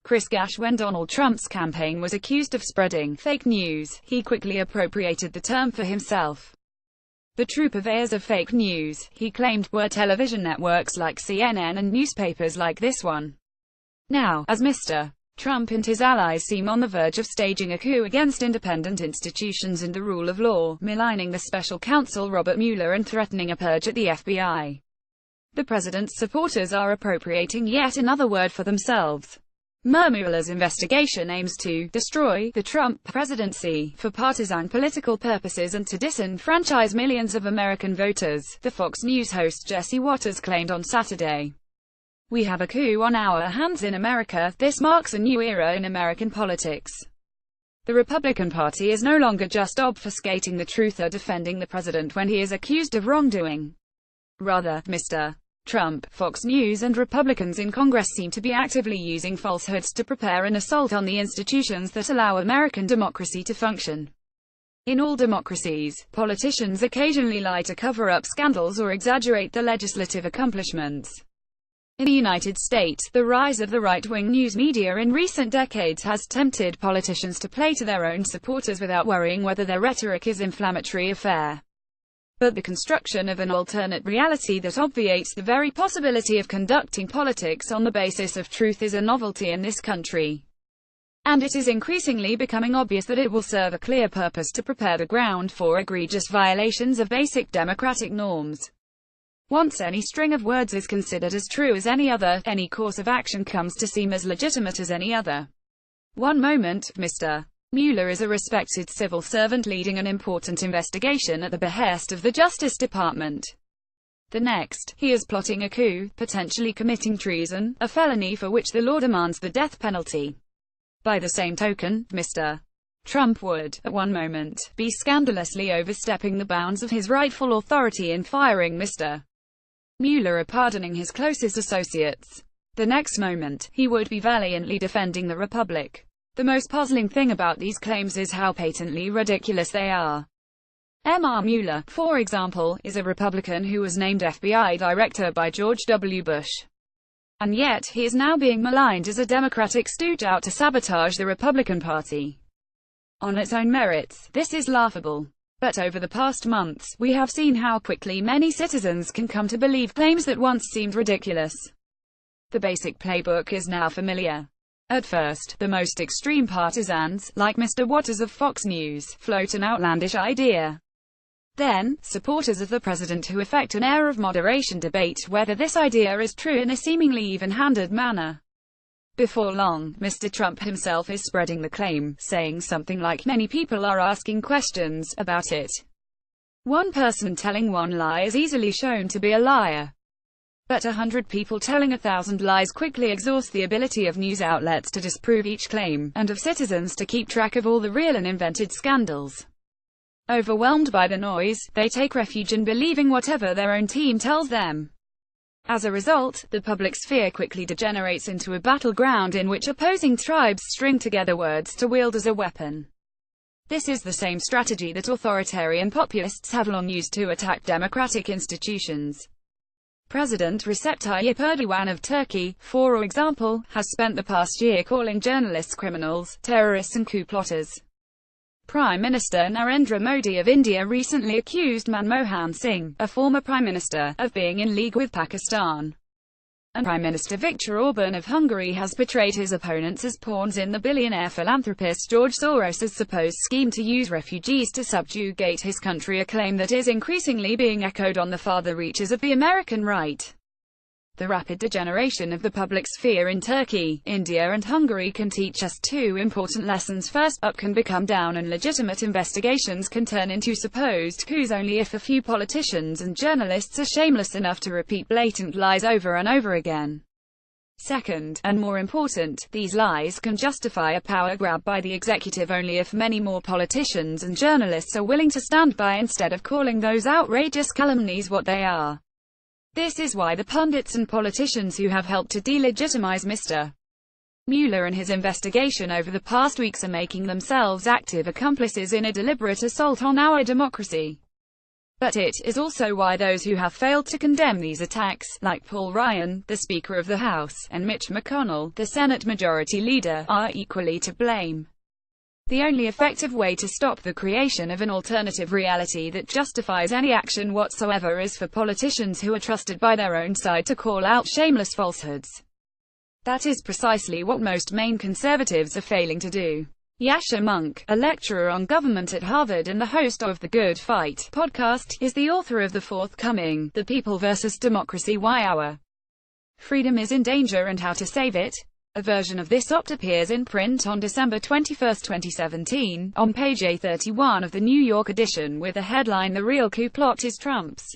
Chris Gash. When Donald Trump's campaign was accused of spreading fake news, he quickly appropriated the term for himself. The true purveyors of fake news, he claimed, were television networks like CNN and newspapers like this one. Now, as Mr. Trump and his allies seem on the verge of staging a coup against independent institutions and the rule of law, maligning the special counsel Robert Mueller and threatening a purge at the FBI, the president's supporters are appropriating yet another word for themselves. Mueller's investigation aims to destroy the Trump presidency for partisan political purposes and to disenfranchise millions of American voters, the Fox News host Jesse Watters claimed on Saturday. We have a coup on our hands in America. This marks a new era in American politics. The Republican Party is no longer just obfuscating the truth or defending the president when he is accused of wrongdoing. Rather, Mr. Trump, Fox News and Republicans in Congress seem to be actively using falsehoods to prepare an assault on the institutions that allow American democracy to function. In all democracies, politicians occasionally lie to cover up scandals or exaggerate their legislative accomplishments. In the United States, the rise of the right-wing news media in recent decades has tempted politicians to play to their own supporters without worrying whether their rhetoric is inflammatory or fair. But the construction of an alternate reality that obviates the very possibility of conducting politics on the basis of truth is a novelty in this country. And it is increasingly becoming obvious that it will serve a clear purpose to prepare the ground for egregious violations of basic democratic norms. Once any string of words is considered as true as any other, any course of action comes to seem as legitimate as any other. One moment, Mr. Mueller is a respected civil servant leading an important investigation at the behest of the Justice Department. The next, he is plotting a coup, potentially committing treason, a felony for which the law demands the death penalty. By the same token, Mr. Trump would, at one moment, be scandalously overstepping the bounds of his rightful authority in firing Mr. Mueller or pardoning his closest associates. The next moment, he would be valiantly defending the Republic. The most puzzling thing about these claims is how patently ridiculous they are. M.R. Mueller, for example, is a Republican who was named FBI director by George W. Bush. And yet, he is now being maligned as a Democratic stooge out to sabotage the Republican Party. On its own merits, this is laughable. But over the past months, we have seen how quickly many citizens can come to believe claims that once seemed ridiculous. The basic playbook is now familiar. At first, the most extreme partisans, like Mr. Watters of Fox News, float an outlandish idea. Then, supporters of the president who affect an air of moderation debate whether this idea is true in a seemingly even-handed manner. Before long, Mr. Trump himself is spreading the claim, saying something like "many people are asking questions about it." One person telling one lie is easily shown to be a liar. But 100 people telling 1,000 lies quickly exhaust the ability of news outlets to disprove each claim, and of citizens to keep track of all the real and invented scandals. Overwhelmed by the noise, they take refuge in believing whatever their own team tells them. As a result, the public sphere quickly degenerates into a battleground in which opposing tribes string together words to wield as a weapon. This is the same strategy that authoritarian populists have long used to attack democratic institutions. President Recep Tayyip Erdogan of Turkey, for example, has spent the past year calling journalists criminals, terrorists and coup plotters. Prime Minister Narendra Modi of India recently accused Manmohan Singh, a former Prime Minister, of being in league with Pakistan. And Prime Minister Viktor Orban of Hungary has portrayed his opponents as pawns in the billionaire philanthropist George Soros' supposed scheme to use refugees to subjugate his country, a claim that is increasingly being echoed on the farther reaches of the American right. The rapid degeneration of the public sphere in Turkey, India and Hungary can teach us two important lessons. First, up can become down and legitimate investigations can turn into supposed coups only if a few politicians and journalists are shameless enough to repeat blatant lies over and over again. Second, and more important, these lies can justify a power grab by the executive only if many more politicians and journalists are willing to stand by instead of calling those outrageous calumnies what they are. This is why the pundits and politicians who have helped to delegitimize Mr. Mueller and his investigation over the past weeks are making themselves active accomplices in a deliberate assault on our democracy. But it is also why those who have failed to condemn these attacks, like Paul Ryan, the Speaker of the House, and Mitch McConnell, the Senate Majority Leader, are equally to blame. The only effective way to stop the creation of an alternative reality that justifies any action whatsoever is for politicians who are trusted by their own side to call out shameless falsehoods. That is precisely what most main conservatives are failing to do. Yascha Mounk, a lecturer on government at Harvard and the host of the Good Fight podcast, is the author of the forthcoming The People vs. Democracy: Why Our Freedom is in Danger and How to Save It. A version of this opt appears in print on December 21, 2017, on page A31 of the New York edition with the headline "The Real Coup Plot is Trump's."